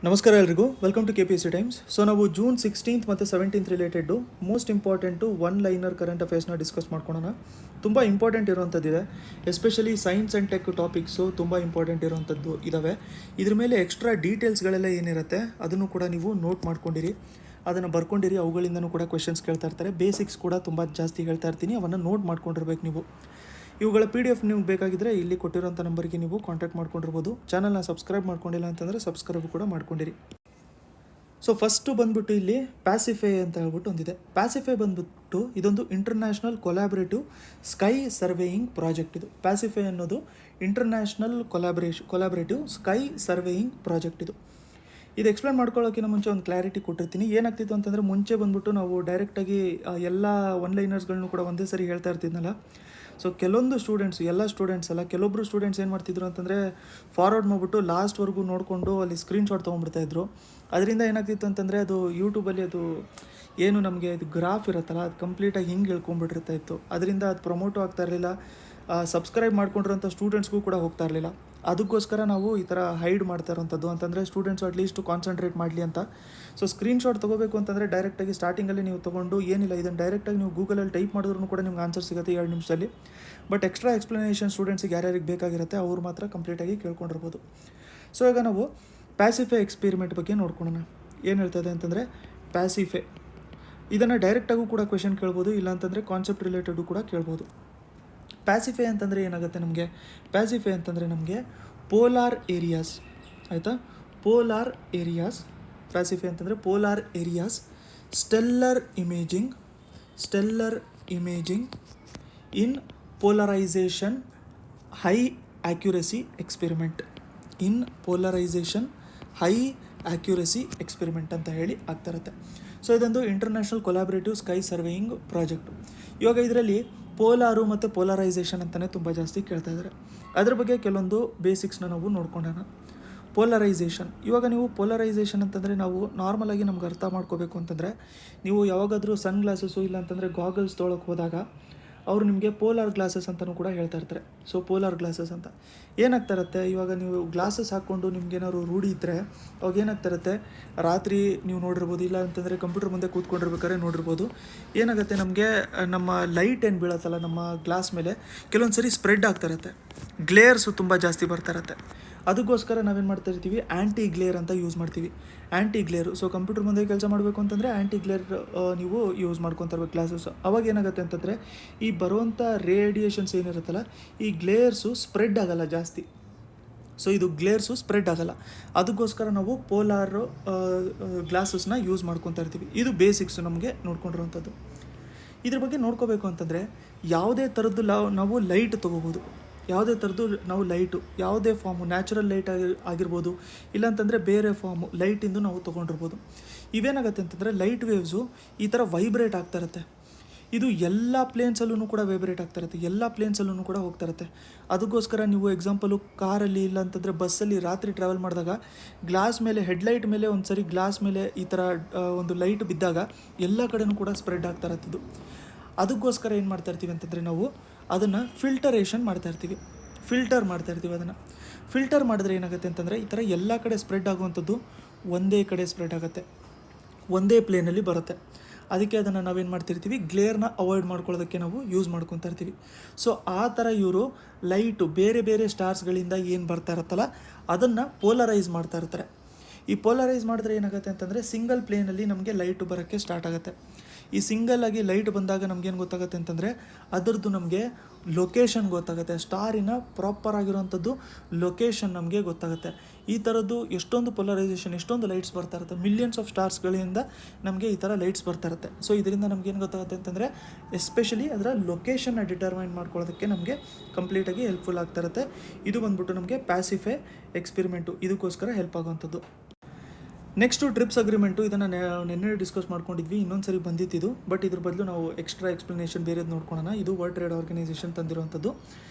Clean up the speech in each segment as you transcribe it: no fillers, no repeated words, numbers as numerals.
ನಮಸ್ಕಾರ ಎಲ್ರಿಗೂ, welcome to KPSC times. So ನಾವು ಜೂನ್ 16 ಮತ್ತು 17 related most important one liner current ಅಫೇರ್ಸ್ನ ಡಿಸ್ಕಸ್ ಮಾಡ್ಕೊಳ್ಳೋಣ. ತುಂಬ ಇಂಪಾರ್ಟೆಂಟ್ ಇರುವಂಥದ್ದಿದೆ, especially science and tech topics ತುಂಬ ಇಂಪಾರ್ಟೆಂಟ್ ಇರುವಂಥದ್ದು ಇದ್ದಾವೆ. ಇದ್ರ ಮೇಲೆ ಎಕ್ಸ್ಟ್ರಾ ಡೀಟೇಲ್ಸ್ಗಳೆಲ್ಲ ಏನಿರುತ್ತೆ ಅದನ್ನು ಕೂಡ ನೀವು ನೋಟ್ ಮಾಡ್ಕೊಂಡಿರಿ, ಅದನ್ನು ಬರ್ಕೊಂಡಿರಿ. ಅವುಗಳಿಂದನೂ ಕೂಡ ಕ್ವೆಶನ್ಸ್ ಕೇಳ್ತಾ ಇರ್ತಾರೆ. ಬೇಸಿಕ್ಸ್ ಕೂಡ ತುಂಬ ಜಾಸ್ತಿ ಹೇಳ್ತಾ ಇರ್ತೀನಿ, ಅವನ್ನು ನೋಟ್ ಮಾಡ್ಕೊಂಡಿರ್ಬೇಕು ನೀವು. ಇವುಗಳ PDF ನಿಮ್ಗೆ ಬೇಕಾಗಿದ್ದರೆ ಇಲ್ಲಿ ಕೊಟ್ಟಿರೋಂಥ ನಂಬರ್ಗೆ ನೀವು ಕಾಂಟ್ಯಾಕ್ಟ್ ಮಾಡ್ಕೊಂಡಿರ್ಬೋದು. ಚಾನಲ್ನ ಸಬ್ಸ್ಕ್ರೈಬ್ ಮಾಡ್ಕೊಂಡಿಲ್ಲ ಅಂತಂದರೆ ಸಬ್ಸ್ಕ್ರೈಬ್ ಕೂಡ ಮಾಡ್ಕೊಂಡಿರಿ. ಸೊ ಫಸ್ಟು ಬಂದ್ಬಿಟ್ಟು ಇಲ್ಲಿ ಪ್ಯಾಸಿಫೈ ಅಂತ ಹೇಳ್ಬಿಟ್ಟು ಒಂದಿದೆ. ಪ್ಯಾಸಿಫೈ ಬಂದ್ಬಿಟ್ಟು ಇದೊಂದು international collaborative sky surveying project. ಇದು ಪ್ಯಾಸಿಫೈ ಅನ್ನೋದು international collaborative sky surveying project. ಇದು ಎಕ್ಸ್ಪ್ಲೇನ್ ಮಾಡ್ಕೊಳ್ಳೋಕ್ಕಿಂತ ಮುಂಚೆ ಒಂದು ಕ್ಲಾರಿಟಿ ಕೊಟ್ಟಿರ್ತೀನಿ. ಏನಾಗ್ತಿತ್ತು ಅಂತಂದರೆ, ಮುಂಚೆ ಬಂದ್ಬಿಟ್ಟು ನಾವು ಡೈರೆಕ್ಟಾಗಿ ಎಲ್ಲ ಒನ್ಲೈನರ್ಸ್ಗಳನ್ನೂ ಕೂಡ ಒಂದೇ ಸರಿ ಹೇಳ್ತಾ ಇರ್ತಿದ್ನಲ್ಲ. ಸೊ ಕೆಲವೊಂದು ಸ್ಟೂಡೆಂಟ್ಸ್, ಎಲ್ಲ ಸ್ಟೂಡೆಂಟ್ಸ್ ಅಲ್ಲ, ಕೆಲವೊಬ್ಬರು ಸ್ಟೂಡೆಂಟ್ಸ್ ಏನು ಮಾಡ್ತಿದ್ರು ಅಂತಂದರೆ, ಫಾರ್ವರ್ಡ್ ಮಾಡಿಬಿಟ್ಟು ಲಾಸ್ಟ್ವರೆಗೂ ನೋಡಿಕೊಂಡು ಅಲ್ಲಿ ಸ್ಕ್ರೀನ್ಶಾಟ್ ತೊಗೊಂಡ್ಬಿಡ್ತಾಯಿದ್ರು. ಅದರಿಂದ ಏನಾಗ್ತಿತ್ತು ಅಂತಂದರೆ, ಅದು ಯೂಟ್ಯೂಬಲ್ಲಿ ಅದು ಏನು ನಮಗೆ ಇದು ಗ್ರಾಫ್ ಇರುತ್ತಲ್ಲ, ಅದು ಕಂಪ್ಲೀಟಾಗಿ ಹಿಂಗೆ ಹೇಳ್ಕೊಂಡ್ಬಿಟ್ಟಿರ್ತಾ ಇತ್ತು. ಅದರಿಂದ ಅದು ಪ್ರಮೋಟು ಆಗ್ತಾ ಇರಲಿಲ್ಲ, ಸಬ್ಸ್ಕ್ರೈಬ್ ಮಾಡ್ಕೊಂಡಿರೋಂಥ ಸ್ಟೂಡೆಂಟ್ಸ್ಗೂ ಕೂಡ ಹೋಗ್ತಾ ಇರಲಿಲ್ಲ. ಅದಕ್ಕೋಸ್ಕರ ನಾವು ಈ ಥರ ಹೈಡ್ ಮಾಡ್ತಾ ಇರೋಂಥದ್ದು, ಅಂತಂದರೆ ಸ್ಟೂಡೆಂಟ್ಸು ಅಟ್ಲೀಸ್ಟ್ ಕಾನ್ಸಂಟ್ರೇಟ್ ಮಾಡಲಿ ಅಂತ. ಸೊ ಸ್ಕ್ರೀನ್ಶಾಟ್ ತೊಗೋಬೇಕು ಅಂತಂದರೆ ಡೈರೆಕ್ಟಾಗಿ ಸ್ಟಾರ್ಟಿಂಗಲ್ಲಿ ನೀವು ತೊಗೊಂಡು, ಏನಿಲ್ಲ ಇದನ್ನು ಡೈರೆಕ್ಟಾಗಿ ನೀವು ಗೂಗಲಲ್ಲಿ ಟೈಪ್ ಮಾಡಿದ್ರೂ ಕೂಡ ನಿಮ್ಗೆ ಆನ್ಸರ್ ಸಿಗುತ್ತೆ 2 ನಿಮಿಷದಲ್ಲಿ. ಬಟ್ ಎಕ್ಸ್ಟ್ರಾ ಎಕ್ಸ್ಪ್ಲನೇಷನ್ ಸ್ಟೂಡೆಂಟ್ಸಿಗೆ ಯಾರ್ಯಾರಿಗೆ ಬೇಕಾಗಿರುತ್ತೆ ಅವ್ರು ಮಾತ್ರ ಕಂಪ್ಲೀಟಾಗಿ ಕೇಳ್ಕೊಂಡಿರ್ಬೋದು. ಸೊ ಈಗ ನಾವು ಪ್ಯಾಸಿಫೈ ಎಕ್ಸ್ಪೆರಿಮೆಂಟ್ ಬಗ್ಗೆ ನೋಡ್ಕೊಳ್ಳೋಣ. ಏನು ಹೇಳ್ತದೆ ಅಂತಂದರೆ, ಪ್ಯಾಸಿಫೈ ಇದನ್ನು ಡೈರೆಕ್ಟಾಗೂ ಕೂಡ ಕ್ವೆಶನ್ ಕೇಳ್ಬೋದು, ಇಲ್ಲಾಂತಂದರೆ ಕಾನ್ಸೆಪ್ಟ್ ರಿಲೇಟೆಡು ಕೂಡ ಕೇಳ್ಬೋದು. ಪ್ಯಾಸಿಫೈ ಅಂತಂದರೆ ಏನಾಗುತ್ತೆ ನಮಗೆ, ಪ್ಯಾಸಿಫೈ ಅಂತಂದರೆ ನಮಗೆ ಪೋಲಾರ್ ಏರಿಯಾಸ್, ಆಯಿತಾ, ಪೋಲಾರ್ ಏರಿಯಾಸ್. ಪ್ಯಾಸಿಫೈ ಅಂತಂದರೆ polar areas stellar imaging in polarization high accuracy experiment. High accuracy experiment ಅಂತ ಹೇಳಿ ಆಗ್ತಿರುತ್ತೆ. ಸೊ ಇದೊಂದು international collaborative sky surveying project. ಇವಾಗ ಇದರಲ್ಲಿ ಪೋಲಾರು ಮತ್ತು ಪೋಲರೈಸೇಷನ್ ಅಂತಲೇ ತುಂಬ ಜಾಸ್ತಿ ಕೇಳ್ತಾ ಇದ್ದಾರೆ. ಅದ್ರ ಬಗ್ಗೆ ಕೆಲವೊಂದು ಬೇಸಿಕ್ಸ್ನ ನಾವು ನೋಡ್ಕೊಂಡೋಣ. ಪೋಲರೈಸೇಷನ್, ಇವಾಗ ನೀವು ಪೋಲರೈಸೇಷನ್ ಅಂತಂದರೆ ನಾವು ನಾರ್ಮಲಾಗಿ ನಮ್ಗೆ ಅರ್ಥ ಮಾಡ್ಕೋಬೇಕು ಅಂತಂದರೆ, ನೀವು ಯಾವಾಗಾದರೂ ಸನ್ ಗ್ಲಾಸಸ್ಸು ಇಲ್ಲ ಅಂತಂದರೆ ಗಾಗಲ್ಸ್ ತೊಗೊಳಕ್ಕೆ ಹೋದಾಗ ಅವರು ನಿಮಗೆ ಪೋಲಾರ್ ಗ್ಲಾಸಸ್ ಅಂತಲೂ ಕೂಡ ಹೇಳ್ತಾ ಇರ್ತಾರೆ. ಸೊ ಪೋಲಾರ್ ಗ್ಲಾಸಸ್ ಅಂತ ಏನಾಗ್ತಾ ಇರುತ್ತೆ, ಇವಾಗ ನೀವು ಗ್ಲಾಸಸ್ ಹಾಕ್ಕೊಂಡು ನಿಮ್ಗೇನಾದ್ರು ರೂಢಿ ಇದ್ದರೆ ಅವಾಗ ಏನಾಗ್ತಾ ಇರುತ್ತೆ, ರಾತ್ರಿ ನೀವು ನೋಡಿರ್ಬೋದು, ಇಲ್ಲ ಅಂತಂದರೆ ಕಂಪ್ಯೂಟರ್ ಮುಂದೆ ಕೂತ್ಕೊಂಡಿರ್ಬೇಕಾದ್ರೆ ನೋಡಿರ್ಬೋದು, ಏನಾಗುತ್ತೆ ನಮಗೆ ನಮ್ಮ ಲೈಟ್ ಏನು ಬೀಳತ್ತಲ್ಲ ನಮ್ಮ ಗ್ಲಾಸ್ ಮೇಲೆ ಕೆಲವೊಂದು ಸರಿ ಸ್ಪ್ರೆಡ್ ಆಗ್ತಾ ಇರುತ್ತೆ, ಗ್ಲೇರ್ಸು ತುಂಬ ಜಾಸ್ತಿ ಬರ್ತಾ ಇರುತ್ತೆ. ಅದಕ್ಕೋಸ್ಕರ ನಾವೇನು ಮಾಡ್ತಾ ಇರ್ತೀವಿ, ಆ್ಯಂಟಿ ಗ್ಲೇರ್ ಅಂತ ಯೂಸ್ ಮಾಡ್ತೀವಿ. ಆ್ಯಂಟಿ ಗ್ಲೇರು, ಸೊ ಕಂಪ್ಯೂಟರ್ ಮುಂದೆ ಕೆಲಸ ಮಾಡಬೇಕು ಅಂತಂದರೆ ಆ್ಯಂಟಿ ಗ್ಲೇರ್ ನೀವು ಯೂಸ್ ಮಾಡ್ಕೊತಾ ಇರ್ಬೇಕು ಗ್ಲಾಸಸ್. ಅವಾಗ ಏನಾಗುತ್ತೆ ಅಂತಂದರೆ, ಈ ಬರುವಂಥ ರೇಡಿಯೇಷನ್ಸ್ ಏನಿರುತ್ತಲ್ಲ, ಈ ಗ್ಲೇರ್ಸು ಸ್ಪ್ರೆಡ್ ಆಗಲ್ಲ ಜಾಸ್ತಿ. ಸೊ ಇದು ಗ್ಲೇರ್ಸು ಸ್ಪ್ರೆಡ್ ಆಗಲ್ಲ, ಅದಕ್ಕೋಸ್ಕರ ನಾವು ಪೋಲಾರ್ ಗ್ಲಾಸಸ್ನ ಯೂಸ್ ಮಾಡ್ಕೊತಾ ಇರ್ತೀವಿ. ಇದು ಬೇಸಿಕ್ಸು ನಮಗೆ ನೋಡ್ಕೊಂಡಿರೋವಂಥದ್ದು. ಇದ್ರ ಬಗ್ಗೆ ನೋಡ್ಕೋಬೇಕು ಅಂತಂದರೆ, ಯಾವುದೇ ಥರದ್ದು ನಾವು ಲೈಟ್ ತೊಗೋಬೋದು, ಯಾವುದೇ ಥರದ್ದು ನಾವು ಲೈಟು, ಯಾವುದೇ ಫಾರ್ಮು, ನ್ಯಾಚುರಲ್ ಲೈಟ್ ಆಗಿರ್ಬೋದು, ಇಲ್ಲಾಂತಂದರೆ ಬೇರೆ ಫಾರ್ಮು ಲೈಟಿಂದು ನಾವು ತೊಗೊಂಡಿರ್ಬೋದು. ಇವೇನಾಗುತ್ತೆ ಅಂತಂದರೆ, ಲೈಟ್ ವೇವ್ಸು ಈ ಥರ ವೈಬ್ರೇಟ್ ಆಗ್ತಾ ಇರುತ್ತೆ. ಇದು ಎಲ್ಲ ಪ್ಲೇನ್ಸಲ್ಲೂ ಕೂಡ ವೈಬ್ರೇಟ್ ಆಗ್ತಾ ಇರುತ್ತೆ, ಎಲ್ಲ ಪ್ಲೇನ್ಸಲ್ಲೂ ಕೂಡ ಹೋಗ್ತಾ ಇರುತ್ತೆ. ಅದಕ್ಕೋಸ್ಕರ ನೀವು ಎಕ್ಸಾಂಪಲು ಕಾರಲ್ಲಿ ಇಲ್ಲ ಅಂತಂದರೆ ಬಸ್ಸಲ್ಲಿ ರಾತ್ರಿ ಟ್ರಾವೆಲ್ ಮಾಡಿದಾಗ ಗ್ಲಾಸ್ ಮೇಲೆ, ಹೆಡ್ಲೈಟ್ ಮೇಲೆ ಒಂದು ಸರಿ ಗ್ಲಾಸ್ ಮೇಲೆ ಈ ಥರ ಒಂದು ಲೈಟ್ ಬಿದ್ದಾಗ ಎಲ್ಲ ಕಡೆನೂ ಕೂಡ ಸ್ಪ್ರೆಡ್ ಆಗ್ತಾ ಇರ್ತಿದ್ದು. ಅದಕ್ಕೋಸ್ಕರ ಏನು ಮಾಡ್ತಾ ಇರ್ತೀವಿ ಅಂತಂದರೆ, ನಾವು ಅದನ್ನು ಫಿಲ್ಟರ್ ಮಾಡ್ತಾ ಇರ್ತೀವಿ. ಅದನ್ನು ಫಿಲ್ಟರ್ ಮಾಡಿದ್ರೆ ಏನಾಗುತ್ತೆ ಅಂತಂದರೆ, ಈ ಥರ ಎಲ್ಲ ಕಡೆ ಸ್ಪ್ರೆಡ್ ಆಗುವಂಥದ್ದು ಒಂದೇ ಕಡೆ ಸ್ಪ್ರೆಡ್ ಆಗುತ್ತೆ, ಒಂದೇ ಪ್ಲೇನಲ್ಲಿ ಬರುತ್ತೆ. ಅದಕ್ಕೆ ಅದನ್ನು ನಾವೇನು ಮಾಡ್ತಿರ್ತೀವಿ, ಗ್ಲೇರ್ನ ಅವಾಯ್ಡ್ ಮಾಡ್ಕೊಳ್ಳೋದಕ್ಕೆ ನಾವು ಯೂಸ್ ಮಾಡ್ಕೊತಾ ಇರ್ತೀವಿ. ಸೊ ಆ ಥರ ಇವರು ಲೈಟು ಬೇರೆ ಬೇರೆ ಸ್ಟಾರ್ಸ್ಗಳಿಂದ ಏನು ಬರ್ತಾ ಇರುತ್ತಲ್ಲ ಅದನ್ನು ಪೋಲರೈಸ್ ಮಾಡ್ತಾ ಇರ್ತಾರೆ. ಈ ಪೋಲರೈಸ್ ಮಾಡಿದ್ರೆ ಏನಾಗುತ್ತೆ ಅಂತಂದರೆ, ಸಿಂಗಲ್ ಪ್ಲೇನಲ್ಲಿ ನಮಗೆ ಲೈಟು ಬರೋಕ್ಕೆ ಸ್ಟಾರ್ಟ್ ಆಗುತ್ತೆ. ಈ ಸಿಂಗಲ್ಲಾಗಿ ಲೈಟ್ ಬಂದಾಗ ನಮಗೇನು ಗೊತ್ತಾಗುತ್ತೆ ಅಂತಂದರೆ, ಅದರದ್ದು ನಮಗೆ ಲೊಕೇಶನ್ ಗೊತ್ತಾಗುತ್ತೆ, ಸ್ಟಾರಿನ ಪ್ರಾಪರ್ ಆಗಿರೋವಂಥದ್ದು ಲೊಕೇಶನ್ ನಮಗೆ ಗೊತ್ತಾಗುತ್ತೆ. ಈ ಥರದ್ದು ಎಷ್ಟೊಂದು ಪೋಲರೈಸೇಷನ್, ಎಷ್ಟೊಂದು ಲೈಟ್ಸ್ ಬರ್ತಾ ಇರುತ್ತೆ, ಮಿಲಿಯನ್ಸ್ ಆಫ್ ಸ್ಟಾರ್ಸ್ಗಳಿಂದ ನಮಗೆ ಈ ಥರ ಲೈಟ್ಸ್ ಬರ್ತಾ ಇರುತ್ತೆ. ಸೊ ಇದರಿಂದ ನಮಗೇನು ಗೊತ್ತಾಗುತ್ತೆ ಅಂತಂದರೆ, ಎಸ್ಪೆಷಲಿ ಅದರ ಲೊಕೇಶನ್ನ ಡಿಟರ್ಮೈನ್ ಮಾಡ್ಕೊಳ್ಳೋದಕ್ಕೆ ನಮಗೆ ಕಂಪ್ಲೀಟಾಗಿ ಹೆಲ್ಪ್ಫುಲ್ ಆಗ್ತಾ ಇರುತ್ತೆ. ಇದು ಬಂದ್ಬಿಟ್ಟು ನಮಗೆ ಪ್ಯಾಸಿಫೈ ಎಕ್ಸ್ಪೆರಿಮೆಂಟು, ಇದಕ್ಕೋಸ್ಕರ ಹೆಲ್ಪ್ ಆಗುವಂಥದ್ದು. ನೆಕ್ಸ್ಟು ಟ್ರಿಪ್ಸ್ ಅಗ್ರಿಮೆಂಟು, ಇದನ್ನು ನೆನ್ನೆ ಡಿಸ್ಕಸ್ ಮಾಡ್ಕೊಂಡಿದ್ವಿ, ಇನ್ನೊಂದು ಸರಿ ಬಂದಿತ್ತಿದು. ಬಟ್ ಇದ್ರ ಬದಲು ನಾವು ಎಕ್ಸ್ಟ್ರಾ ಎಕ್ಸ್ಪ್ಲನೇಷನ್ ಬೇರೆದು ನೋಡ್ಕೊಳ್ಳೋಣ. ಇದು ವರ್ಲ್ಡ್ ಟ್ರೇಡ್ ಆರ್ಗನೈಸೇಷನ್ ತಂದಿರುವಂಥದ್ದು.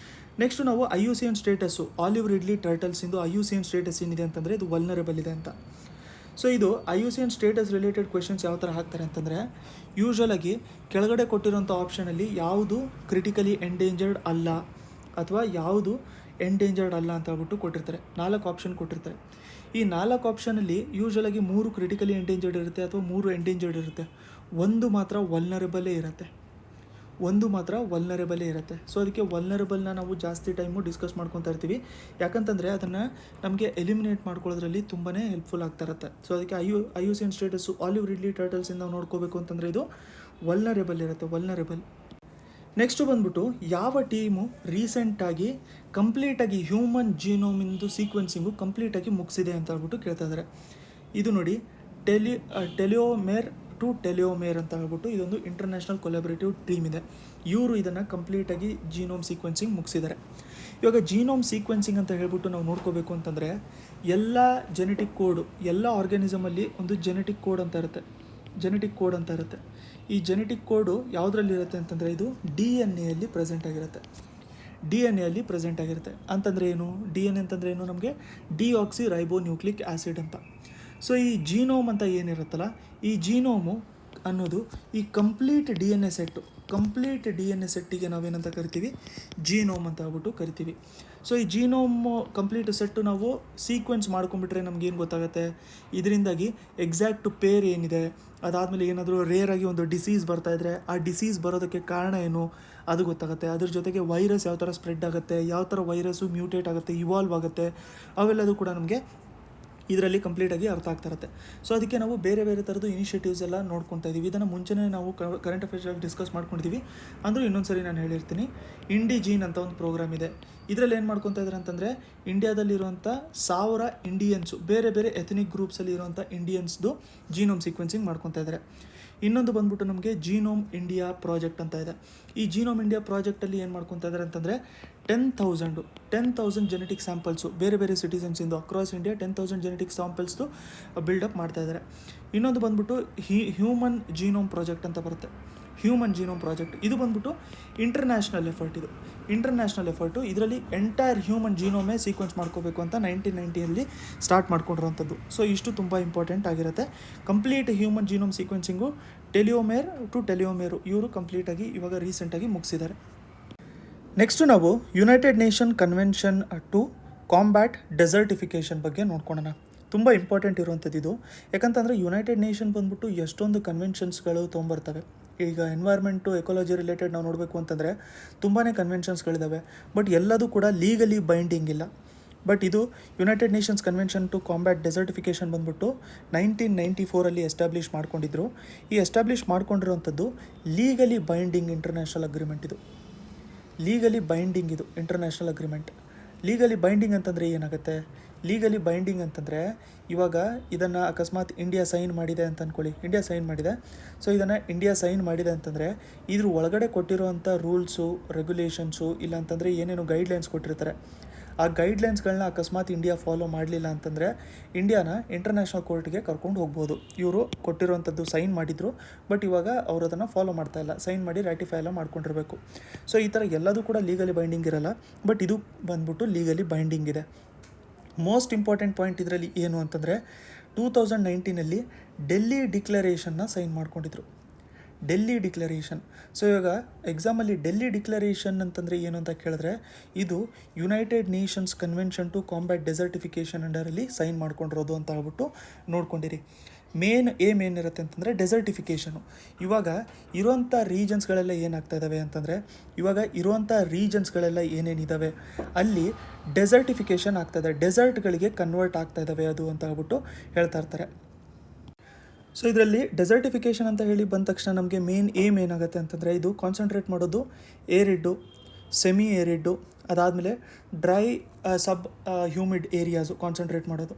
ನೆಕ್ಸ್ಟು ನಾವು IUCN ಸ್ಟೇಟಸ್ಸು, ಆಲಿವ್ ರಿಡ್ಲಿ ಟರ್ಟಲ್ಸಿಂದು IUCN ಸ್ಟೇಟಸ್ ಏನಿದೆ ಅಂತಂದರೆ, ಇದು ವಲ್ನರೇಬಲ್ ಇದೆ ಅಂತ. ಸೊ ಇದು IUCN ಸ್ಟೇಟಸ್ ರಿಲೇಟೆಡ್ ಕ್ವೆಶನ್ಸ್ ಯಾವ ಥರ ಹಾಕ್ತಾರೆ ಅಂತಂದರೆ, ಯೂಶ್ವಲಾಗಿ ಕೆಳಗಡೆ ಕೊಟ್ಟಿರೋಂಥ ಆಪ್ಷನಲ್ಲಿ ಯಾವುದು ಕ್ರಿಟಿಕಲಿ ಎಂಡೇಂಜರ್ಡ್ ಅಲ್ಲ ಅಥವಾ ಯಾವುದು ಎಂಡೇಂಜರ್ಡ್ ಅಲ್ಲ ಅಂತ ಹೇಳ್ಬಿಟ್ಟು ಕೊಟ್ಟಿರ್ತಾರೆ. 4 ಆಪ್ಷನ್ ಕೊಟ್ಟಿರ್ತಾರೆ. ಈ 4 ಆಪ್ಷನಲ್ಲಿ ಯೂಶ್ವಲಾಗಿ 3 ಕ್ರಿಟಿಕಲಿ ಎಂಡೇಂಜರ್ಡ್ ಇರುತ್ತೆ ಅಥವಾ 3 ಎಂಡೇಂಜರ್ಡ್ ಇರುತ್ತೆ, ಒಂದು ಮಾತ್ರ ವಲ್ನರಬಲೇ ಇರುತ್ತೆ, ಇರುತ್ತೆ. ಸೊ ಅದಕ್ಕೆ ವಲ್ನರಬಲ್ನ ನಾವು ಜಾಸ್ತಿ ಟೈಮು ಡಿಸ್ಕಸ್ ಮಾಡ್ಕೊತಾ ಇರ್ತೀವಿ, ಯಾಕಂತಂದರೆ ಅದನ್ನು ನಮಗೆ ಎಲಿಮಿನೇಟ್ ಮಾಡ್ಕೊಳ್ಳೋದ್ರಲ್ಲಿ ತುಂಬಾ ಹೆಲ್ಪ್ಫುಲ್ ಆಗ್ತಾ ಇರುತ್ತೆ. ಸೊ ಅದಕ್ಕೆ IUCN ಸ್ಟೇಟಸ್ಸು ಆಲಿವ್ ರಿಡ್ಲಿ ಟರ್ಟಲ್ಸಿಂದ ನಾವು ನೋಡ್ಕೋಬೇಕು ಅಂತಂದರೆ ಇದು ವಲ್ನರೇಬಲ್ ಇರುತ್ತೆ. ನೆಕ್ಸ್ಟು ಬಂದ್ಬಿಟ್ಟು ಯಾವ ಟೀಮು ರೀಸೆಂಟಾಗಿ ಕಂಪ್ಲೀಟಾಗಿ ಹ್ಯೂಮನ್ ಜೀನೋಮಿಂದು ಸೀಕ್ವೆನ್ಸಿಂಗು ಕಂಪ್ಲೀಟಾಗಿ ಮುಗಿಸಿದೆ ಅಂತ ಹೇಳ್ಬಿಟ್ಟು ಕೇಳ್ತಾ ಇದ್ದಾರೆ. ಇದು ನೋಡಿ ಟೆಲಿಯೋಮೇರ್ ಟು ಟೆಲಿಯೋಮೇರ್ ಅಂತ ಹೇಳ್ಬಿಟ್ಟು ಇದೊಂದು ಇಂಟರ್ನ್ಯಾಷನಲ್ ಕೊಲಾಬರೇಟಿವ್ ಟೀಮ್ ಇದೆ. ಇವರು ಇದನ್ನು ಕಂಪ್ಲೀಟಾಗಿ ಜೀನೋಮ್ ಸೀಕ್ವೆನ್ಸಿಂಗ್ ಮುಗಿಸಿದ್ದಾರೆ. ಇವಾಗ ಜೀನೋಮ್ ಸೀಕ್ವೆನ್ಸಿಂಗ್ ಅಂತ ಹೇಳ್ಬಿಟ್ಟು ನಾವು ನೋಡ್ಕೋಬೇಕು ಅಂತಂದರೆ ಎಲ್ಲ ಜೆನೆಟಿಕ್ ಕೋಡು, ಎಲ್ಲ ಆರ್ಗ್ಯಾನಿಸಮಲ್ಲಿ ಒಂದು ಜೆನೆಟಿಕ್ ಕೋಡ್ ಅಂತ ಇರುತ್ತೆ. ಈ ಜೆನೆಟಿಕ್ ಕೋಡು ಯಾವುದ್ರಲ್ಲಿರುತ್ತೆ ಅಂತಂದರೆ ಇದು DNA ಪ್ರೆಸೆಂಟ್ ಆಗಿರುತ್ತೆ. ಅಂತಂದರೆ ಏನು DNA ಅಂತಂದರೆ ಏನು, ನಮಗೆ ಡಿಆಕ್ಸಿ ರೈಬೋ ನ್ಯೂಕ್ಲಿಕ್ ಆ್ಯಸಿಡ್ ಅಂತ. ಸೊ ಈ ಜೀನೋಮ್ ಅಂತ ಏನಿರುತ್ತಲ್ಲ, ಈ ಜೀನೋಮು ಅನ್ನೋದು ಈ ಕಂಪ್ಲೀಟ್ DNA ಸೆಟ್ಟಿಗೆ ನಾವೇನಂತ ಕರಿತೀವಿ, ಜೀನೋಮ್ ಅಂತ ಹೇಳ್ಬಿಟ್ಟು ಕರಿತೀವಿ. ಸೊ ಈ ಜೀನೋಮ್ ಕಂಪ್ಲೀಟ್ ಸೆಟ್ಟು ನಾವು ಸೀಕ್ವೆನ್ಸ್ ಮಾಡ್ಕೊಂಡ್ಬಿಟ್ರೆ ನಮಗೇನು ಗೊತ್ತಾಗುತ್ತೆ, ಇದರಿಂದಾಗಿ ಎಕ್ಸಾಕ್ಟ್ ಪೇರ್ ಏನಿದೆ, ಅದಾದಮೇಲೆ ಏನಾದರೂ ರೇರಾಗಿ ಒಂದು ಡಿಸೀಸ್ ಬರ್ತಾಯಿದ್ರೆ ಆ ಡಿಸೀಸ್ ಬರೋದಕ್ಕೆ ಕಾರಣ ಏನು ಅದು ಗೊತ್ತಾಗುತ್ತೆ. ಅದ್ರ ಜೊತೆಗೆ ವೈರಸ್ ಯಾವ ಥರ ಸ್ಪ್ರೆಡ್ ಆಗುತ್ತೆ, ಯಾವ ಥರ ವೈರಸ್ಸು ಮ್ಯೂಟೇಟ್ ಆಗುತ್ತೆ, ಇವಾಲ್ವ್ ಆಗುತ್ತೆ, ಅವೆಲ್ಲದೂ ಕೂಡ ನಮಗೆ ಇದರಲ್ಲಿ ಕಂಪ್ಲೀಟಾಗಿ ಅರ್ಥ ಆಗ್ತಾ ಇರುತ್ತೆ. ಸೊ ಅದಕ್ಕೆ ನಾವು ಬೇರೆ ಥರದ್ದು ಇನಿಷಿಯೇಟಿವ್ಸ್ ಎಲ್ಲ ನೋಡ್ಕೊತಾ ಇದ್ದೀವಿ. ಇದನ್ನು ಮುಂಚೆನೇ ನಾವು ಕರೆಂಟ್ ಅಫೇರ್ಸಲ್ಲಿ ಡಿಸ್ಕಸ್ ಮಾಡ್ಕೊಂಡಿದ್ದೀವಿ. ಅಂದರೂ ಇನ್ನೊಂದು ಸರಿ ನಾನು ಹೇಳಿರ್ತೀನಿ, ಇಂಡಿಜೀನ್ ಅಂತ ಒಂದು ಪ್ರೋಗ್ರಾಮ್ ಇದೆ. ಇದರಲ್ಲಿ ಏನು ಮಾಡ್ಕೊತಾ ಇದ್ದಾರೆ ಅಂತಂದರೆ ಇಂಡಿಯಾದಲ್ಲಿರುವಂಥ 1000 ಇಂಡಿಯನ್ಸು, ಬೇರೆ ಎಥನಿಕ್ ಗ್ರೂಪ್ಸಲ್ಲಿ ಇರುವಂಥ ಇಂಡಿಯನ್ಸ್ದು ಜೀನೋಮ್ ಸೀಕ್ವೆನ್ಸಿಂಗ್ ಮಾಡ್ಕೊತಾ ಇದ್ದಾರೆ. ಇನ್ನೊಂದು ಬಂದ್ಬಿಟ್ಟು ನಮಗೆ ಜೀನೋಮ್ ಇಂಡಿಯಾ ಪ್ರಾಜೆಕ್ಟ್ ಅಂತ ಇದೆ. ಈ ಜೀನೋಮ್ ಇಂಡಿಯಾ ಪ್ರಾಜೆಕ್ಟಲ್ಲಿ ಏನು ಮಾಡ್ಕೊತಾ ಇದ್ದಾರೆ ಅಂತಂದರೆ 10,000 ಜೆನೆಟಿಕ್ ಸ್ಯಾಂಪಲ್ಸು ಬೇರೆ ಸಿಟಿಸನ್ಸಿಂದು ಅಕ್ರಾಸ್ ಇಂಡಿಯಾ 10,000 ಜೆನೆಟಿಕ್ ಸ್ಯಾಂಪಲ್ಸ್ದು ಬಿಲ್ಡಪ್ ಮಾಡ್ತಾ ಇದ್ದಾರೆ. ಇನ್ನೊಂದು ಬಂದ್ಬಿಟ್ಟು ಹ್ಯೂಮನ್ ಜೀನೋಮ್ ಪ್ರಾಜೆಕ್ಟ್ ಅಂತ ಬರುತ್ತೆ. ಹ್ಯೂಮನ್ ಜೀನೋಮ್ ಪ್ರಾಜೆಕ್ಟ್ ಇದು ಬಂದ್ಬಿಟ್ಟು ಇಂಟರ್ನ್ಯಾಷನಲ್ ಎಫರ್ಟು. ಇದರಲ್ಲಿ ಎಂಟೈರ್ ಹ್ಯೂಮನ್ ಜೀನೋಮೇ ಸೀಕ್ವೆನ್ಸ್ ಮಾಡ್ಕೋಬೇಕು ಅಂತ 1990 ಸ್ಟಾರ್ಟ್ ಮಾಡ್ಕೊಂಡಿರೋಂಥದ್ದು. ಸೊ ಇಷ್ಟು ತುಂಬ ಇಂಪಾರ್ಟೆಂಟ್ ಆಗಿರುತ್ತೆ. Complete human genome sequencing telomere to telomere ಇವರು ಕಂಪ್ಲೀಟಾಗಿ ಇವಾಗ ರೀಸೆಂಟಾಗಿ ಮುಗಿಸಿದ್ದಾರೆ. ನೆಕ್ಸ್ಟು ನಾವು United Nation convention to combat desertification ಬಗ್ಗೆ ನೋಡ್ಕೊಳ್ಳೋಣ. ತುಂಬ ಇಂಪಾರ್ಟೆಂಟ್ ಇರುವಂಥದ್ದು ಇದು. ಯಾಕಂತಂದರೆ ಯುನೈಟೆಡ್ ನೇಷನ್ ಬಂದ್ಬಿಟ್ಟು ಎಷ್ಟೊಂದು ಕನ್ವೆನ್ಷನ್ಸ್ಗಳು ತೊಗೊಂಬರ್ತವೆ. ಈಗ ಎನ್ವೈರ್ಮೆಂಟು ಎಕಾಲಜಿ ರಿಲೇಟೆಡ್ ನಾವು ನೋಡಬೇಕು ಅಂತಂದರೆ ತುಂಬಾ ಕನ್ವೆನ್ಷನ್ಸ್ಗಳಿದ್ದಾವೆ, ಬಟ್ ಎಲ್ಲದೂ ಕೂಡ ಲೀಗಲಿ ಬೈಂಡಿಂಗ್ ಇಲ್ಲ. ಬಟ್ ಇದು United Nations Convention to combat Desertification ಬಂದ್ಬಿಟ್ಟು 1994 ಎಸ್ಟಾಬ್ಲಿಷ್ ಮಾಡ್ಕೊಂಡಿದ್ರು. ಈ ಎಸ್ಟಾಬ್ಲಿಷ್ ಮಾಡ್ಕೊಂಡಿರೋವಂಥದ್ದು ಲೀಗಲಿ ಬೈಂಡಿಂಗ್ ಇಂಟರ್ನ್ಯಾಷನಲ್ ಅಗ್ರಿಮೆಂಟ್ ಇದು. ಲೀಗಲಿ ಬೈಂಡಿಂಗ್ ಅಂತಂದರೆ ಏನಾಗುತ್ತೆ, ಲೀಗಲಿ ಬೈಂಡಿಂಗ್ ಅಂತಂದರೆ ಇವಾಗ ಇದನ್ನು ಅಕಸ್ಮಾತ್ ಇಂಡಿಯಾ ಸೈನ್ ಮಾಡಿದೆ ಅಂತ ಅಂದ್ಕೊಳ್ಳಿ, ಸೊ ಇದನ್ನು ಇಂಡಿಯಾ ಸೈನ್ ಮಾಡಿದೆ ಅಂತಂದರೆ ಇದ್ರ ಒಳಗಡೆ ಕೊಟ್ಟಿರೋವಂಥ ರೂಲ್ಸು ರೆಗ್ಯುಲೇಷನ್ಸು ಇಲ್ಲ ಅಂತಂದರೆ ಏನೇನು ಗೈಡ್ಲೈನ್ಸ್ ಕೊಟ್ಟಿರ್ತಾರೆ, ಆ ಗೈಡ್ಲೈನ್ಸ್ಗಳನ್ನ ಅಕಸ್ಮಾತ್ ಇಂಡಿಯಾ ಫಾಲೋ ಮಾಡಲಿಲ್ಲ ಅಂತಂದರೆ ಇಂಡಿಯಾನ ಇಂಟರ್ನ್ಯಾಷನಲ್ ಕೋರ್ಟ್ಗೆ ಕರ್ಕೊಂಡು ಹೋಗ್ಬೋದು. ಇವರು ಕೊಟ್ಟಿರೋವಂಥದ್ದು ಸೈನ್ ಮಾಡಿದರು, ಬಟ್ ಇವಾಗ ಅವರು ಅದನ್ನು ಫಾಲೋ ಮಾಡ್ತಾ ಇಲ್ಲ, ಸೈನ್ ಮಾಡಿ ರ್ಯಾಟಿಫೈ ಎಲ್ಲ ಮಾಡ್ಕೊಂಡಿರಬೇಕು. ಸೊ ಈ ಥರ ಎಲ್ಲದೂ ಕೂಡ ಲೀಗಲಿ ಬೈಂಡಿಂಗ್ ಇರಲ್ಲ, ಬಟ್ ಇದು ಬಂದ್ಬಿಟ್ಟು ಲೀಗಲಿ ಬೈಂಡಿಂಗ್ ಇದೆ. ಮೋಸ್ಟ್ ಇಂಪಾರ್ಟೆಂಟ್ ಪಾಯಿಂಟ್ ಇದರಲ್ಲಿ ಏನು ಅಂತಂದರೆ 2019 ಡೆಲ್ಲಿ ಡಿಕ್ಲರೇಷನ್ನ ಸೈನ್ ಮಾಡ್ಕೊಂಡಿದ್ರು. ಸೊ ಇವಾಗ ಎಕ್ಸಾಮಲ್ಲಿ ಡೆಲ್ಲಿ ಡಿಕ್ಲರೇಷನ್ ಅಂತಂದರೆ ಏನು ಅಂತ ಕೇಳಿದ್ರೆ ಇದು United Nations Convention to combat Desertification ಅಂಡರಲ್ಲಿ ಸೈನ್ ಮಾಡ್ಕೊಂಡಿರೋದು ಅಂತ ಹೇಳ್ಬಿಟ್ಟು ನೋಡ್ಕೊಂಡಿರಿ. ಮೇನ್ ಏನಿರುತ್ತೆ ಅಂತಂದರೆ ಡೆಸರ್ಟಿಫಿಕೇಷನು. ಇವಾಗ ಇರುವಂಥ ರೀಜನ್ಸ್ಗಳೆಲ್ಲ ಏನಾಗ್ತಾ ಇದ್ದಾವೆ ಅಂತಂದರೆ ಇವಾಗ ಇರುವಂಥ ರೀಜನ್ಸ್ಗಳೆಲ್ಲ ಏನೇನಿದ್ದಾವೆ ಅಲ್ಲಿ ಡೆಸರ್ಟಿಫಿಕೇಷನ್ ಆಗ್ತಾಯಿದೆ, ಡೆಸರ್ಟ್ಗಳಿಗೆ ಕನ್ವರ್ಟ್ ಆಗ್ತಾ ಇದ್ದಾವೆ ಅದು ಅಂತ ಹೇಳ್ಬಿಟ್ಟು ಹೇಳ್ತಾ ಇರ್ತಾರೆ. ಸೊ ಇದರಲ್ಲಿ ಡೆಸರ್ಟಿಫಿಕೇಷನ್ ಅಂತ ಹೇಳಿ ಬಂದ ತಕ್ಷಣ ನಮಗೆ ಮೇನ್ ಏನಾಗುತ್ತೆ ಅಂತಂದರೆ ಇದು ಕಾನ್ಸಂಟ್ರೇಟ್ ಮಾಡೋದು ಏರಿಡ್ಡು, ಸೆಮಿ ಏರಿಡ್ಡು, ಅದಾದಮೇಲೆ ಡ್ರೈ ಸಬ್ ಹ್ಯೂಮಿಡ್ ಏರಿಯಾಸು ಕಾನ್ಸಂಟ್ರೇಟ್ ಮಾಡೋದು.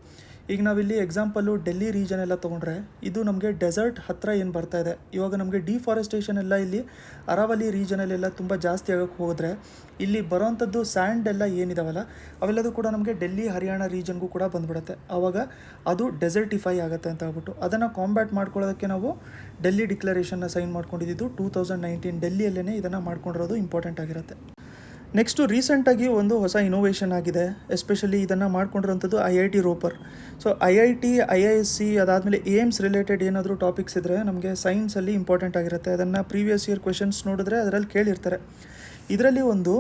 ಈಗ ನಾವಿಲ್ಲಿ ಎಕ್ಸಾಂಪಲ್ಲು ಡೆಲ್ಲಿ ರೀಜನ್ ಎಲ್ಲ ತೊಗೊಂಡ್ರೆ ಇದು ನಮಗೆ ಡೆಸರ್ಟ್ ಹತ್ತಿರ ಏನು ಬರ್ತಾ ಇದೆ. ಇವಾಗ ನಮಗೆ ಡಿಫಾರೆಸ್ಟೇಷನ್ ಎಲ್ಲ ಇಲ್ಲಿ ಅರಾವಲಿ ರೀಜನಲ್ಲೆಲ್ಲ ತುಂಬ ಜಾಸ್ತಿ ಆಗೋಕ್ಕೆ ಹೋದರೆ ಇಲ್ಲಿ ಬರೋವಂಥದ್ದು ಸ್ಯಾಂಡ್ ಎಲ್ಲ ಏನಿದಾವಲ್ಲ ಅವೆಲ್ಲದೂ ಕೂಡ ನಮಗೆ ಡೆಲ್ಲಿ ಹರಿಯಾಣ ರೀಜನ್ಗೂ ಕೂಡ ಬಂದ್ಬಿಡುತ್ತೆ. ಆವಾಗ ಅದು ಡೆಸರ್ಟಿಫೈ ಆಗುತ್ತೆ ಅಂತ ಹೇಳ್ಬಿಟ್ಟು ಅದನ್ನು ಕಾಂಬ್ಯಾಟ್ ಮಾಡ್ಕೊಳ್ಳೋದಕ್ಕೆ ನಾವು ಡೆಲ್ಲಿ ಡಿಕ್ಲರೇಷನ್ನ ಸೈನ್ ಮಾಡ್ಕೊಂಡಿದ್ದು 2019 ಡೆಲ್ಲಿಯಲ್ಲೇ ಇದನ್ನು ಮಾಡ್ಕೊಂಡಿರೋದು ಇಂಪಾರ್ಟೆಂಟ್ ಆಗಿರುತ್ತೆ. ನೆಕ್ಸ್ಟು ರೀಸೆಂಟಾಗಿ ಒಂದು ಹೊಸ ಇನೋವೇಷನ್ ಆಗಿದೆ, ಎಸ್ಪೆಷಲಿ ಇದನ್ನು ಮಾಡ್ಕೊಂಡಿರೋಂಥದ್ದು IIT ರೋಪರ್. ಸೊ IIT, IISc ಅದಾದಮೇಲೆ ಏಮ್ಸ್ ರಿಲೇಟೆಡ್ ಏನಾದರೂ ಟಾಪಿಕ್ಸ್ ಇದ್ದರೆ ನಮಗೆ ಸೈನ್ಸಲ್ಲಿ ಇಂಪಾರ್ಟೆಂಟ್ ಆಗಿರುತ್ತೆ. ಅದನ್ನು ಪ್ರೀವಿಯಸ್ ಇಯರ್ ಕ್ವೆಶನ್ಸ್ ನೋಡಿದ್ರೆ ಅದರಲ್ಲಿ ಕೇಳಿರ್ತಾರೆ. ಇದರಲ್ಲಿ ಒಂದು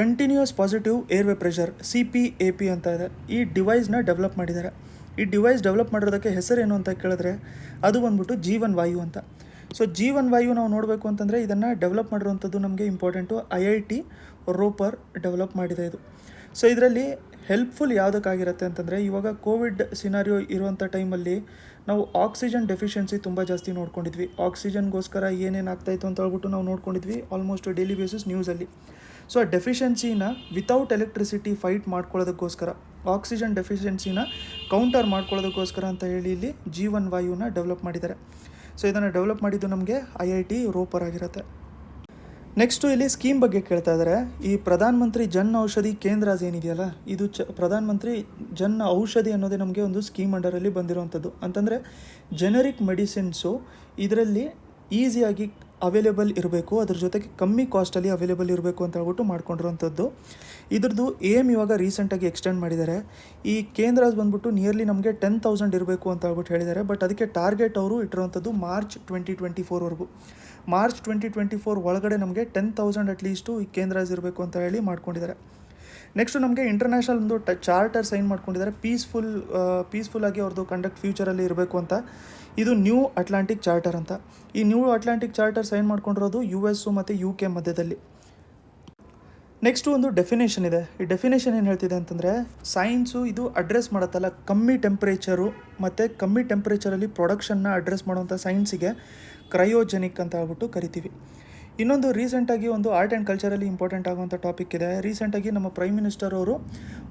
continuous positive airway pressure CPAP ಅಂತ ಇದೆ. ಈ ಡಿವೈಸ್ನ ಡೆವಲಪ್ ಮಾಡಿದ್ದಾರೆ. ಈ ಡಿವೈಸ್ ಡೆವಲಪ್ ಮಾಡಿರೋದಕ್ಕೆ ಹೆಸರೇನು ಅಂತ ಕೇಳಿದ್ರೆ ಅದು ಬಂದ್ಬಿಟ್ಟು ಜೀವನ್ ವಾಯು ಅಂತ. ಸೊ ಜೀವನ್ ವಾಯು ನಾವು ನೋಡಬೇಕು ಅಂತಂದರೆ ಇದನ್ನು ಡೆವಲಪ್ ಮಾಡಿರುವಂಥದ್ದು ನಮಗೆ ಇಂಪಾರ್ಟೆಂಟು. IIT ರೋಪರ್ ಡೆವಲಪ್ ಮಾಡಿದೆ ಇದು. ಸೊ ಇದರಲ್ಲಿ ಹೆಲ್ಪ್ಫುಲ್ ಯಾವುದಕ್ಕಾಗಿರುತ್ತೆ ಅಂತಂದರೆ, ಇವಾಗ ಕೋವಿಡ್ ಸಿನಾರಿಯೋ ಇರುವಂಥ ಟೈಮಲ್ಲಿ ನಾವು ಆಕ್ಸಿಜನ್ ಡೆಫಿಷಿಯನ್ಸಿ ತುಂಬ ಜಾಸ್ತಿ ನೋಡ್ಕೊಂಡಿದ್ವಿ. ಆಕ್ಸಿಜನ್ಗೋಸ್ಕರ ಏನೇನು ಆಗ್ತಾಯಿತ್ತು ಅಂತ ಹೇಳ್ಬಿಟ್ಟು ನಾವು ನೋಡ್ಕೊಂಡಿದ್ವಿ ಆಲ್ಮೋಸ್ಟ್ ಡೈಲಿ ಬೇಸಿಸ್ ನ್ಯೂಸಲ್ಲಿ. ಸೊ ಆ ಡೆಫಿಷಿಯನ್ಸಿನ ವಿತೌಟ್ ಎಲೆಕ್ಟ್ರಿಸಿಟಿ ಫೈಟ್ ಮಾಡ್ಕೊಳ್ಳೋದಕ್ಕೋಸ್ಕರ, ಆಕ್ಸಿಜನ್ ಡೆಫಿಷಿಯನ್ಸಿನ ಕೌಂಟರ್ ಮಾಡ್ಕೊಳ್ಳೋದಕ್ಕೋಸ್ಕರ ಅಂತ ಹೇಳಿ ಇಲ್ಲಿ ಜೀವನ್ ವಾಯುನ ಡೆವಲಪ್ ಮಾಡಿದ್ದಾರೆ. ಸೊ ಇದನ್ನು ಡೆವಲಪ್ ಮಾಡಿದ್ದು ನಮಗೆ IIT ರೋಪರ್ ಆಗಿರುತ್ತೆ. ನೆಕ್ಸ್ಟು ಇಲ್ಲಿ ಸ್ಕೀಮ್ ಬಗ್ಗೆ ಕೇಳ್ತಾ ಇದ್ದಾರೆ. ಈ ಪ್ರಧಾನ ಮಂತ್ರಿ ಜನ್ ಔಷಧಿ ಕೇಂದ್ರ ಏನಿದೆಯಲ್ಲ, ಇದು ಪ್ರಧಾನ ಮಂತ್ರಿ ಜನ್ ಔಷಧಿ ಅನ್ನೋದೇ ನಮಗೆ ಒಂದು ಸ್ಕೀಮ್ ಅಂಡರಲ್ಲಿ ಬಂದಿರುವಂಥದ್ದು. ಅಂತಂದರೆ ಜೆನರಿಕ್ ಮೆಡಿಸಿನ್ಸು ಇದರಲ್ಲಿ ಈಸಿಯಾಗಿ ಅವೈಲೇಬಲ್ ಇರಬೇಕು, ಅದ್ರ ಜೊತೆಗೆ ಕಮ್ಮಿ ಕಾಸ್ಟಲ್ಲಿ ಅವೈಲೇಬಲ್ ಇರಬೇಕು ಅಂತ ಹೇಳ್ಬಿಟ್ಟು ಮಾಡ್ಕೊಂಡಿರುವಂಥದ್ದು. ಇದ್ರದ್ದು ಏಮ್ ಇವಾಗ ರೀಸೆಂಟಾಗಿ ಎಕ್ಸ್ಟೆಂಡ್ ಮಾಡಿದ್ದಾರೆ. ಈ ಕೇಂದ್ರ ಬಂದ್ಬಿಟ್ಟು ನಿಯರ್ಲಿ ನಮಗೆ 10,000 ಇರಬೇಕು ಅಂತ ಹೇಳ್ಬಿಟ್ಟು ಹೇಳಿದ್ದಾರೆ. ಬಟ್ ಅದಕ್ಕೆ ಟಾರ್ಗೆಟ್ ಅವರು ಇಟ್ಟಿರುವಂಥದ್ದು ಮಾರ್ಚ್ 2024ವರೆಗೂ. ಮಾರ್ಚ್ 2024 ಒಳಗಡೆ ನಮಗೆ 10,000 ಅಟ್ಲೀಸ್ಟು ಈ ಕೇಂದ್ರಾಸ್ ಇರಬೇಕು ಅಂತ ಹೇಳಿ ಮಾಡ್ಕೊಂಡಿದ್ದಾರೆ. ನೆಕ್ಸ್ಟು ನಮಗೆ ಇಂಟರ್ನ್ಯಾಷನಲ್ ಒಂದು ಚಾರ್ಟರ್ ಸೈನ್ ಮಾಡ್ಕೊಂಡಿದ್ದಾರೆ. ಪೀಸ್ಫುಲ್ಲಾಗಿ ಅವ್ರದ್ದು ಕಂಡಕ್ಟ್ ಫ್ಯೂಚರಲ್ಲಿ ಇರಬೇಕು ಅಂತ. ಇದು ನ್ಯೂ ಅಟ್ಲಾಂಟಿಕ್ ಚಾರ್ಟರ್ ಅಂತ. ಈ ನ್ಯೂ ಅಟ್ಲಾಂಟಿಕ್ ಚಾರ್ಟರ್ ಸೈನ್ ಮಾಡ್ಕೊಂಡಿರೋದು US ಮತ್ತು UK ಮಧ್ಯದಲ್ಲಿ. ನೆಕ್ಸ್ಟು ಒಂದು ಡೆಫಿನೇಷನ್ ಇದೆ. ಈ ಡೆಫಿನೇಷನ್ ಏನು ಹೇಳ್ತಿದೆ ಅಂತಂದರೆ, ಸೈನ್ಸು ಇದು ಅಡ್ರೆಸ್ ಮಾಡುತ್ತಲ್ಲ ಕಮ್ಮಿ ಟೆಂಪ್ರೇಚರು ಮತ್ತು ಕಮ್ಮಿ ಟೆಂಪ್ರೇಚರಲ್ಲಿ ಪ್ರೊಡಕ್ಷನ್ನ ಅಡ್ರೆಸ್ ಮಾಡುವಂಥ ಸೈನ್ಸಿಗೆ ಕ್ರಯೋಜೆನಿಕ್ ಅಂತ ಹೇಳ್ಬಿಟ್ಟು ಕರಿತೀವಿ. ಇನ್ನೊಂದು ರೀಸೆಂಟಾಗಿ ಒಂದು ಆರ್ಟ್ ಆ್ಯಂಡ್ ಕಲ್ಚರಲ್ಲಿ ಇಂಪಾರ್ಟೆಂಟ್ ಆಗುವಂಥ ಟಾಪಿಕ್ ಇದೆ. ರೀಸೆಂಟಾಗಿ ನಮ್ಮ ಪ್ರೈಮ್ ಮಿನಿಸ್ಟರ್ ಅವರು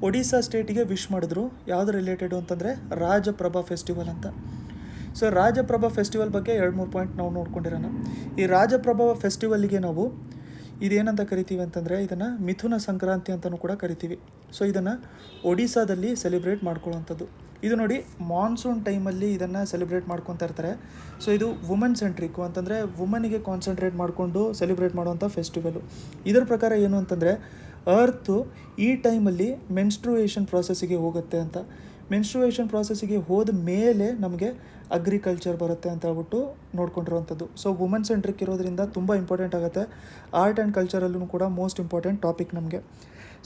ಒಡಿಸ್ಸಾ ಸ್ಟೇಟಿಗೆ ವಿಶ್ ಮಾಡಿದ್ರು. ಯಾವುದು ರಿಲೇಟೆಡು ಅಂತಂದರೆ ರಾಜಪ್ರಭಾ ಫೆಸ್ಟಿವಲ್ ಅಂತ. ಸೊ ರಾಜಪ್ರಭಾ ಫೆಸ್ಟಿವಲ್ ಬಗ್ಗೆ 2-3 ಪಾಯಿಂಟ್ ನಾವು ನೋಡ್ಕೊಂಡಿರೋಣ. ಈ ರಾಜಪ್ರಭಾ ಫೆಸ್ಟಿವಲ್ಗೆ ನಾವು ಇದೇನಂತ ಕರಿತೀವಿ ಅಂತಂದರೆ, ಇದನ್ನು ಮಿಥುನ ಸಂಕ್ರಾಂತಿ ಅಂತಲೂ ಕೂಡ ಕರಿತೀವಿ. ಸೊ ಇದನ್ನು ಒಡಿಸ್ಸಾದಲ್ಲಿ ಸೆಲೆಬ್ರೇಟ್ ಮಾಡ್ಕೊಳ್ಳೋವಂಥದ್ದು. ಇದು ನೋಡಿ, ಮಾನ್ಸೂನ್ ಟೈಮಲ್ಲಿ ಇದನ್ನು ಸೆಲೆಬ್ರೇಟ್ ಮಾಡ್ಕೊತಾ ಇರ್ತಾರೆ. ಸೊ ಇದು ವುಮನ್ ಸೆಂಟ್ರಿಕ್ಕು, ಅಂತಂದರೆ ವುಮನಿಗೆ ಕಾನ್ಸಂಟ್ರೇಟ್ ಮಾಡಿಕೊಂಡು ಸೆಲೆಬ್ರೇಟ್ ಮಾಡುವಂಥ ಫೆಸ್ಟಿವಲು. ಇದರ ಪ್ರಕಾರ ಏನು ಅಂತಂದರೆ, ಅರ್ತು ಈ ಟೈಮಲ್ಲಿ ಮೆನ್ಸ್ಟ್ರುಯೇಷನ್ ಪ್ರಾಸೆಸ್ಸಿಗೆ ಹೋಗುತ್ತೆ ಅಂತ. ಮೆನ್ಸ್ಟ್ರುಯೇಷನ್ ಪ್ರಾಸೆಸ್ಸಿಗೆ ಹೋದ ಮೇಲೆ ನಮಗೆ ಅಗ್ರಿಕಲ್ಚರ್ ಬರುತ್ತೆ ಅಂತ ಹೇಳ್ಬಿಟ್ಟು ನೋಡ್ಕೊಂಡಿರುವಂಥದ್ದು. ಸೊ ವುಮನ್ ಸೆಂಟ್ರಿಕ್ ಇರೋದ್ರಿಂದ ತುಂಬ ಇಂಪಾರ್ಟೆಂಟ್ ಆಗುತ್ತೆ. ಆರ್ಟ್ ಆ್ಯಂಡ್ ಕಲ್ಚರಲ್ಲೂ ಕೂಡ ಮೋಸ್ಟ್ ಇಂಪಾರ್ಟೆಂಟ್ ಟಾಪಿಕ್ ನಮಗೆ.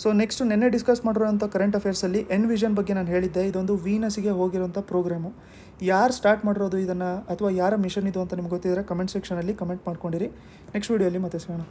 ಸೊ ನೆಕ್ಸ್ಟ್ ನೆನ್ನೆ ಡಿಸ್ಕಸ್ ಮಾಡಿರೋಂಥ ಕರೆಂಟ್ ಅಫೇರ್ಸಲ್ಲಿ ಎನ್ವಿಷನ್ ಬಗ್ಗೆ ನಾನು ಹೇಳಿದ್ದೆ. ಇದೊಂದು ವೀನಸ್ಸಿಗೆ ಹೋಗಿರೋಂಥ ಪ್ರೋಗ್ರಾಮು. ಯಾರು ಸ್ಟಾರ್ಟ್ ಮಾಡಿರೋದು ಇದನ್ನು, ಅಥವಾ ಯಾರ ಮಿಷನ್ ಇದು ಅಂತ ನಿಮ್ಗೆ ಗೊತ್ತಿದ್ದರೆ ಕಮೆಂಟ್ ಸೆಕ್ಷನಲ್ಲಿ ಕಮೆಂಟ್ ಮಾಡ್ಕೊಂಡಿರಿ. ನೆಕ್ಸ್ಟ್ ವೀಡಿಯೋಲಿ ಮತ್ತೆ ಸಿಗೋಣ.